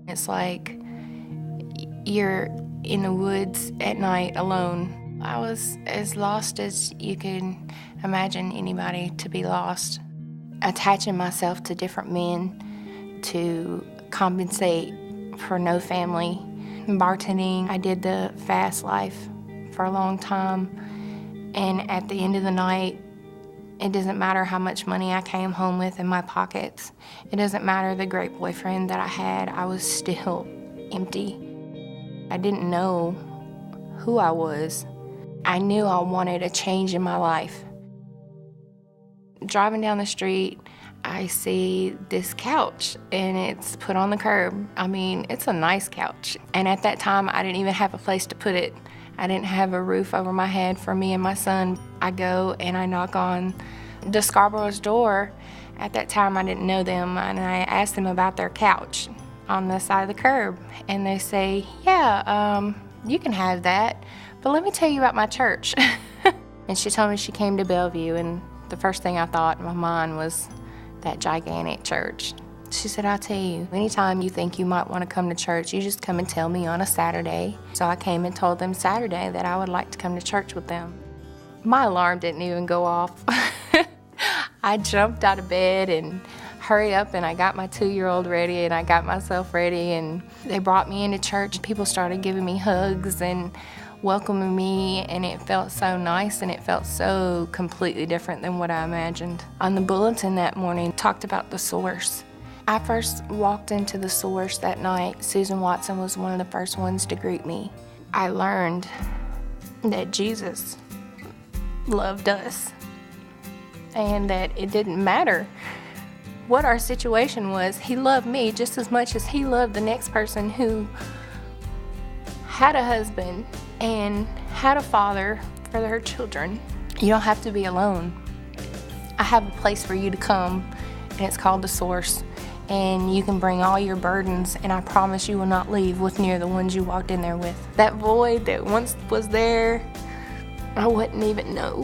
It's like you're in the woods at night alone. I was as lost as you can imagine anybody to be lost. Attaching myself to different men to compensate for no family. Bartending, I did the fast life for a long time. And at the end of the night, it doesn't matter how much money I came home with in my pockets. It doesn't matter the great boyfriend that I had. I was still empty. I didn't know who I was. I knew I wanted a change in my life. Driving down the street, I see this couch and it's put on the curb. I mean, it's a nice couch. And at that time, I didn't even have a place to put it. I didn't have a roof over my head for me and my son. I go and I knock on the Scarborough's door. At that time, I didn't know them, and I asked them about their couch on the side of the curb. And they say, yeah, you can have that, but let me tell you about my church. And she told me she came to Bellevue, and the first thing I thought in my mind was that gigantic church. She said, I'll tell you, anytime you think you might want to come to church, you just come and tell me on a Saturday. So I came and told them Saturday that I would like to come to church with them. My alarm didn't even go off. I jumped out of bed and hurried up, and I got my 2-year-old ready, and I got myself ready, and they brought me into church. People started giving me hugs and welcoming me, and it felt so nice, and it felt so completely different than what I imagined. On the bulletin that morning, talked about the source. I first walked into the source that night. Susan Watson was one of the first ones to greet me. I learned that Jesus loved us, and that it didn't matter what our situation was. He loved me just as much as he loved the next person who had a husband and had a father for their children. You don't have to be alone. I have a place for you to come, and it's called the Source. And you can bring all your burdens, and I promise you will not leave with near the ones you walked in there with. That void that once was there, I wouldn't even know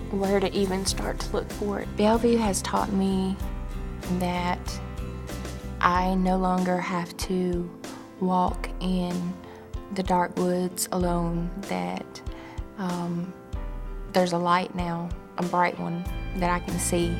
where to even start to look for it. Bellevue has taught me that I no longer have to walk in the dark woods alone, that there's a light now, a bright one that I can see.